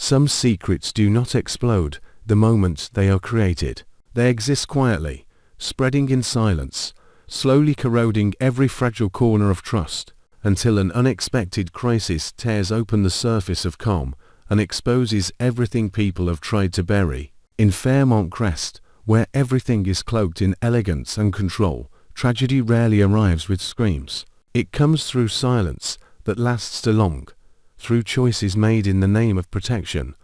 Some secrets do not explode the moment they are created. They exist quietly, spreading in silence, slowly corroding every fragile corner of trust, until an unexpected crisis tears open the surface of calm and exposes everything people have tried to bury. In Fairmont Crest, where everything is cloaked in elegance and control, tragedy rarely arrives with screams. It comes through silence that lasts too long, through choices made in the name of protection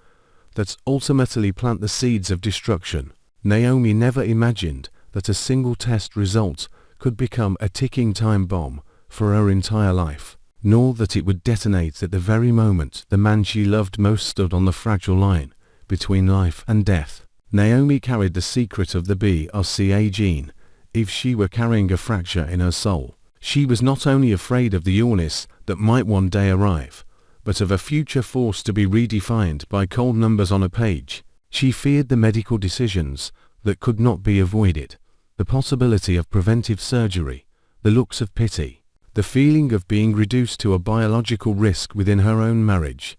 that ultimately plant the seeds of destruction. Naomi never imagined that a single test result could become a ticking time bomb for her entire life, nor that it would detonate at the very moment the man she loved most stood on the fragile line between life and death. Naomi carried the secret of the BRCA gene. If she were carrying a fracture in her soul, she was not only afraid of the illness that might one day arrive, but of a future forced to be redefined by cold numbers on a page. She feared the medical decisions that could not be avoided, the possibility of preventive surgery, the looks of pity, the feeling of being reduced to a biological risk within her own marriage.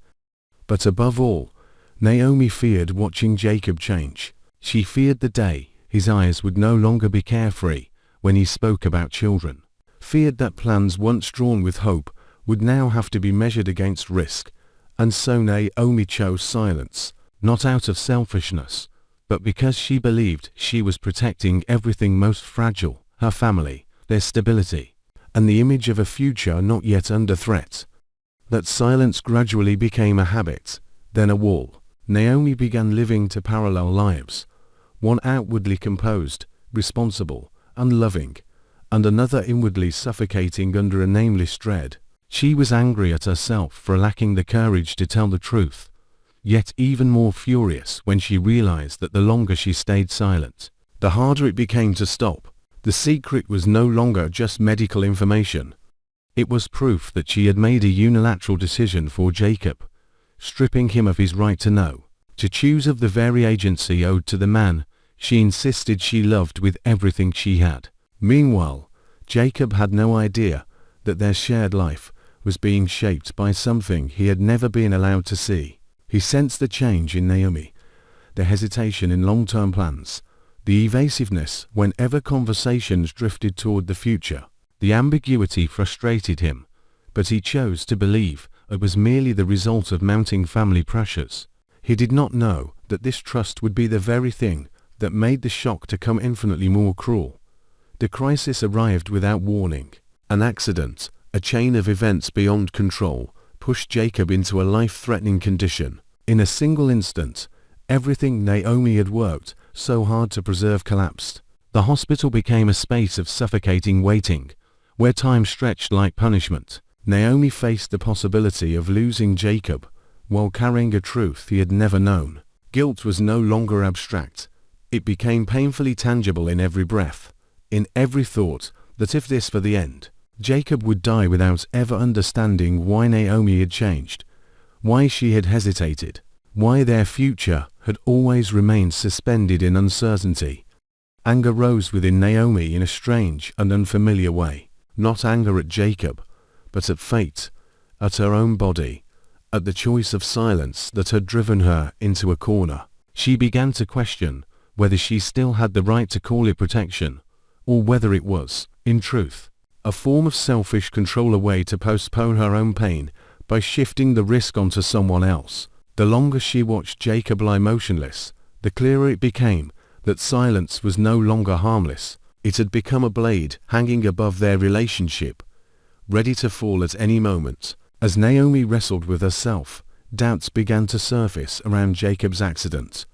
But above all, Naomi feared watching Jacob change. She feared the day his eyes would no longer be carefree when he spoke about children, feared that plans once drawn with hope would now have to be measured against risk, and so Naomi chose silence, not out of selfishness, but because she believed she was protecting everything most fragile, her family, their stability, and the image of a future not yet under threat. That silence gradually became a habit, then a wall. Naomi began living two parallel lives, one outwardly composed, responsible, and loving, and another inwardly suffocating under a nameless dread. She was angry at herself for lacking the courage to tell the truth, yet even more furious when she realized that the longer she stayed silent, the harder it became to stop. The secret was no longer just medical information. It was proof that she had made a unilateral decision for Jacob, stripping him of his right to know, to choose of the very agency owed to the man she insisted she loved with everything she had. Meanwhile, Jacob had no idea that their shared life was being shaped by something he had never been allowed to see. He sensed the change in Naomi, the hesitation in long-term plans, the evasiveness whenever conversations drifted toward the future. The ambiguity frustrated him, but he chose to believe it was merely the result of mounting family pressures. He did not know that this trust would be the very thing that made the shock to come infinitely more cruel. The crisis arrived without warning. An accident, a chain of events beyond control, pushed Jacob into a life-threatening condition. In a single instant, everything Naomi had worked so hard to preserve collapsed. The hospital became a space of suffocating waiting, where time stretched like punishment. Naomi faced the possibility of losing Jacob while carrying a truth he had never known. Guilt was no longer abstract. It became painfully tangible in every breath, in every thought, that if this were the end, Jacob would die without ever understanding why Naomi had changed, why she had hesitated, why their future had always remained suspended in uncertainty. Anger rose within Naomi in a strange and unfamiliar way. Not anger at Jacob, but at fate, at her own body, at the choice of silence that had driven her into a corner. She began to question whether she still had the right to call it protection, or whether it was, in truth, a form of selfish control, a way to postpone her own pain by shifting the risk onto someone else. The longer she watched Jacob lie motionless, the clearer it became that silence was no longer harmless. It had become a blade hanging above their relationship, ready to fall at any moment. As Naomi wrestled with herself, doubts began to surface around Jacob's accident.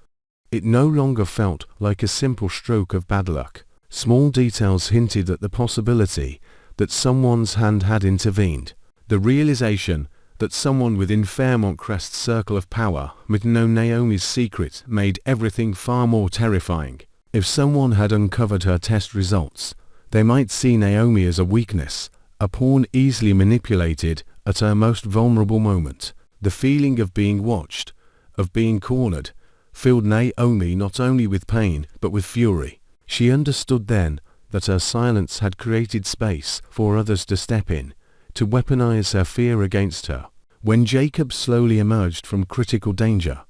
It no longer felt like a simple stroke of bad luck. Small details hinted at the possibility that someone's hand had intervened. The realization that someone within Fairmont Crest's circle of power might know Naomi's secret made everything far more terrifying. If someone had uncovered her test results, they might see Naomi as a weakness, a pawn easily manipulated at her most vulnerable moment. The feeling of being watched, of being cornered, filled Naomi not only with pain but with fury. She understood then that her silence had created space for others to step in, to weaponize her fear against her. When Jacob slowly emerged from critical danger,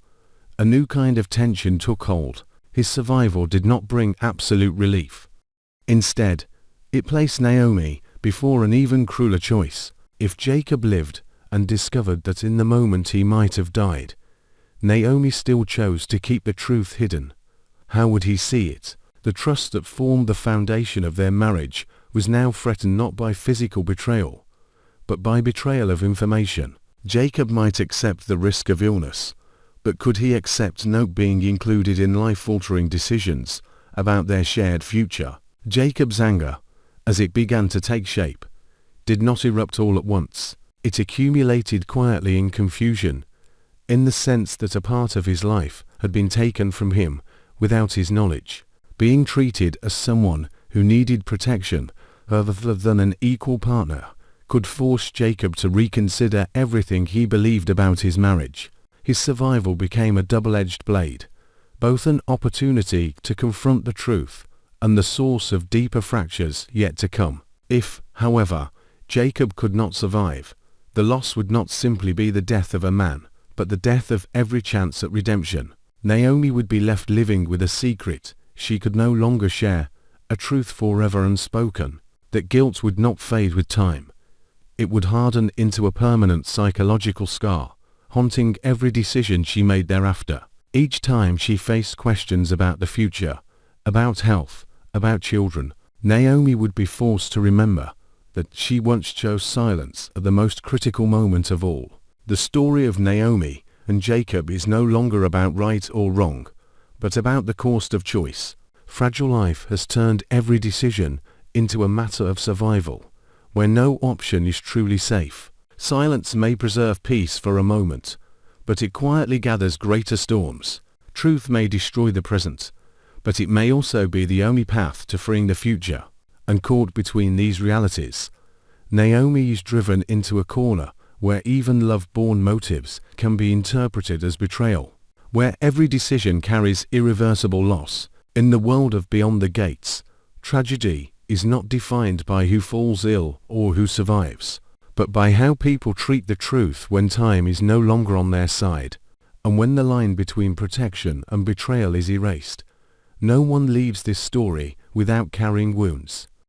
a new kind of tension took hold. His survival did not bring absolute relief. Instead, it placed Naomi before an even crueler choice. If Jacob lived and discovered that in the moment he might have died, Naomi still chose to keep the truth hidden. How would he see it? The trust that formed the foundation of their marriage was now threatened not by physical betrayal, but by betrayal of information. Jacob might accept the risk of illness, but could he accept not being included in life-altering decisions about their shared future? Jacob's anger, as it began to take shape, did not erupt all at once. It accumulated quietly in confusion, in the sense that a part of his life had been taken from him without his knowledge. Being treated as someone who needed protection rather than an equal partner could force Jacob to reconsider everything he believed about his marriage. His survival became a double-edged blade, both an opportunity to confront the truth and the source of deeper fractures yet to come. If, however, Jacob could not survive, the loss would not simply be the death of a man, but the death of every chance at redemption. Naomi would be left living with a secret she could no longer share, a truth forever unspoken. That guilt would not fade with time. It would harden into a permanent psychological scar, haunting every decision she made thereafter. Each time she faced questions about the future, about health, about children, Naomi would be forced to remember that she once chose silence at the most critical moment of all. The story of Naomi and Jacob is no longer about right or wrong, but about the cost of choice. Fragile life has turned every decision into a matter of survival, where no option is truly safe. Silence may preserve peace for a moment, but it quietly gathers greater storms. Truth may destroy the present, but it may also be the only path to freeing the future. And caught between these realities, Naomi is driven into a corner where even love-born motives can be interpreted as betrayal, where every decision carries irreversible loss. In the world of Beyond the Gates, tragedy is not defined by who falls ill or who survives, but by how people treat the truth when time is no longer on their side, and when the line between protection and betrayal is erased. No one leaves this story without carrying wounds.